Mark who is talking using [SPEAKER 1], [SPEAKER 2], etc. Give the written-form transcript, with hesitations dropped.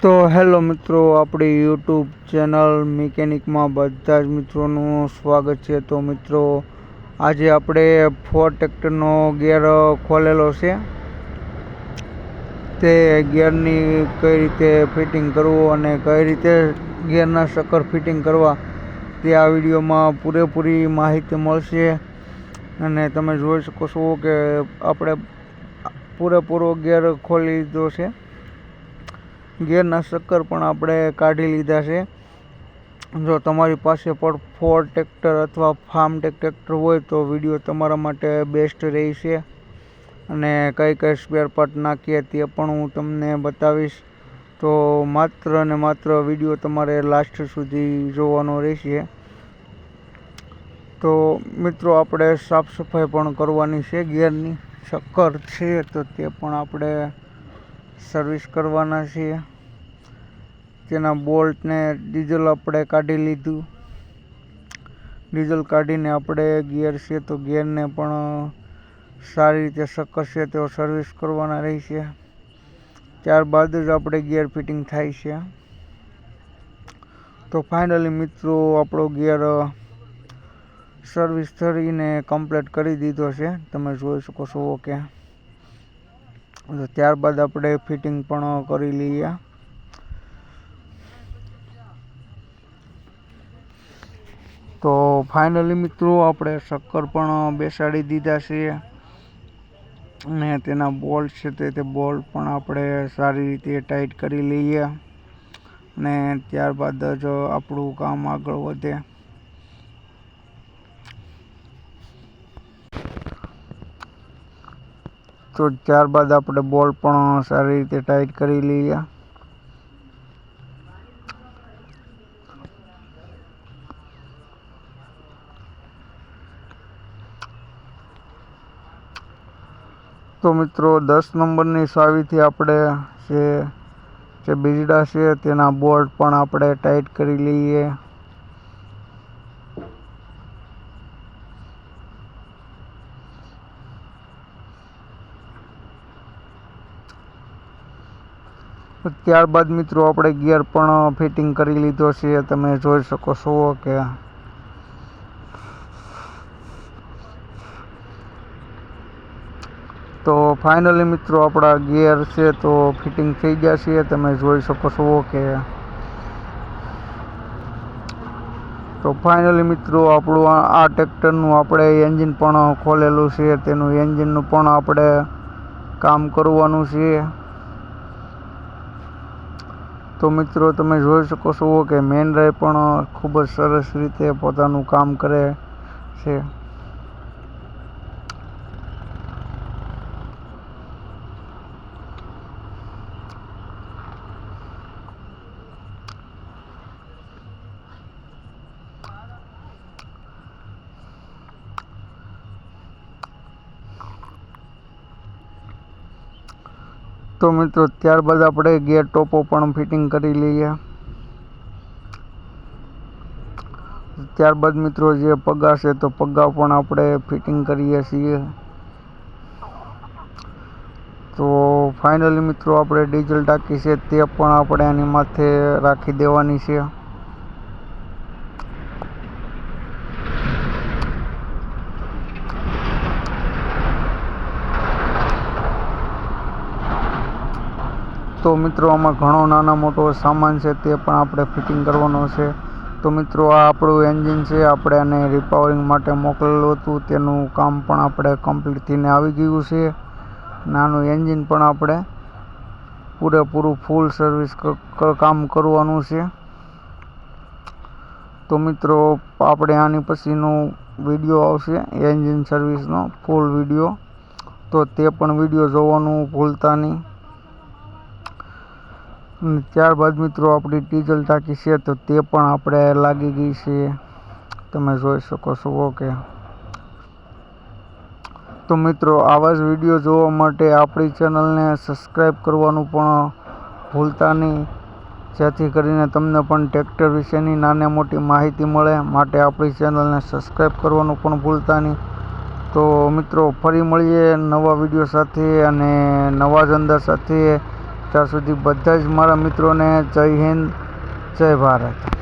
[SPEAKER 1] તો હેલો મિત્રો, આપણી યુટ્યુબ ચેનલ મિકેનિકમાં બધા જ મિત્રોનું સ્વાગત છે. તો મિત્રો, આજે આપણે ફોર્ડ ટ્રેક્ટરનો ગિયર ખોલેલો છે. તે ગિયરની કઈ રીતે ફિટિંગ કરવું અને કઈ રીતે ગિયરના સકર ફિટિંગ કરવા તે આ વિડીયોમાં પૂરેપૂરી માહિતી મળશે. અને તમે જોઈ શકો છો કે આપણે પૂરેપૂરો ગિયર ખોલી લીધો છે. ગિયરના સક્કર પણ આપણે કાઢી લીધા છે. જો તમારી પાસે પણ ફોર્ડ ટ્રેક્ટર અથવા ફાર્મટેક ટ્રેક્ટર હોય તો વિડીયો તમારા માટે બેસ્ટ રહેશે. અને કઈ કઈ સ્પેર પાર્ટ નાખીએ તે પણ હું તમને બતાવીશ. તો માત્ર ને માત્ર વિડીયો તમારે લાસ્ટ સુધી જોવાનો રહેશે. તો મિત્રો, આપણે સાફ સફાઈ પણ કરવાની છે. ગિયરની સક્કર છે તો તે પણ આપણે સર્વિસ કરવાના છે. તેના બોલ્ટ ને ડીઝલ આપણે કાઢી લીધું. ડીઝલ કાઢીને આપણે ગિયર છે તો ગિયરને પણ સારી રીતે સક્કર છે તેઓ સર્વિસ કરવાના રહેશે. ત્યારબાદ જ આપણે ગિયર ફિટિંગ થાય છે. તો ફાઇનલી મિત્રો, આપણો ગિયર સર્વિસ કરીને કમ્પ્લીટ કરી દીધો છે. તમે જોઈ શકો છો કે ત્યારબાદ આપણે ફિટિંગ પણ કરી લઈએ. તો ફાઇનલી મિત્રો, આપણે સક્કર પણ બેસાડી દીધા છે. અને તેના બોલ્ટ છે તે બોલ્ટ પણ આપણે સારી રીતે ટાઈટ કરી લઈએ. અને ત્યારબાદ જ આપણું કામ આગળ વધે. તો ત્યારબાદ આપણે બોલ્ટ પણ સારી રીતે ટાઈટ કરી લઈએ. તો મિત્રો, 10 નંબરની ચાવીથી આપણે જે બીજડા છે તેના બોલ્ટ પણ આપણે ટાઈટ કરી લઈએ. ત્યારબાદ મિત્રો, આપણે ગિયર પણ ફિટિંગ કરી લીધો છે. તમે જોઈ શકો છો કે તો ફાઇનલી મિત્રો, આપણા ગિયર છે તો ફિટિંગ થઈ ગયા છે. તમે જોઈ શકો છો કે તો ફાઇનલી મિત્રો, આપણું આ ટ્રેક્ટરનું આપણે એન્જિન પણ ખોલેલું છે. તેનું એન્જિનનું પણ આપણે કામ કરવાનું છે. તો મિત્રો, તમે જોઈ શકો છો કે મેન ડ્રાઈવ પણ ખૂબ જ સરસ રીતે પોતાનું કામ કરે છે. તો મિત્રો, ત્યારબાદ આપણે ગિયર ટોપો પણ ફિટિંગ કરી લઈએ. ત્યારબાદ મિત્રો, જે પગા છે તો પગા પણ આપણે ફિટિંગ કરીએ છીએ. તો ફાઇનલી મિત્રો, આપણે ડીઝલ ટાંકી છે તે પણ આપણે આની માથે રાખી દેવાની છે. તો મિત્રો, આમાં ઘણો નાનો મોટો સામાન છે તે પણ આપણે ફિટિંગ કરવાનો છે. તો મિત્રો, આ આપણું એન્જિન છે. આપણે આને રિપાવરિંગ માટે મોકલેલું હતું. તેનું કામ પણ આપણે કમ્પ્લીટ થઈને આવી ગયું છે. નાનું એન્જિન પણ આપણે પૂરેપૂરું ફૂલ સર્વિસ કામ કરવાનું છે. તો મિત્રો, આપણે આની પછીનો વિડીયો આવશે એન્જિન સર્વિસનો ફૂલ વિડીયો. તો તે પણ વિડીયો જોવાનું ભૂલતા નહીં. ત્યારબાદ મિત્રો, આપણી ડીઝલ ટાંકી છે તો તે પણ આપણે લાગી ગઈ છે. તમે જોઈ શકો છો કે તો મિત્રો, આવા જ વિડીયો જોવા માટે આપણી ચેનલને સબસ્ક્રાઈબ કરવાનું પણ ભૂલતા નહીં. જેથી કરીને તમને પણ ટ્રેક્ટર વિશેની નાની મોટી માહિતી મળે. માટે આપણી ચેનલને સબસ્ક્રાઈબ કરવાનું પણ ભૂલતા નહીં. તો મિત્રો, ફરી મળીએ નવા વિડીયો સાથે અને નવા જ અંદાજ સાથે. ત્યાં સુધી બધા જ મારા મિત્રોને જય હિન્દ, જય ભારત.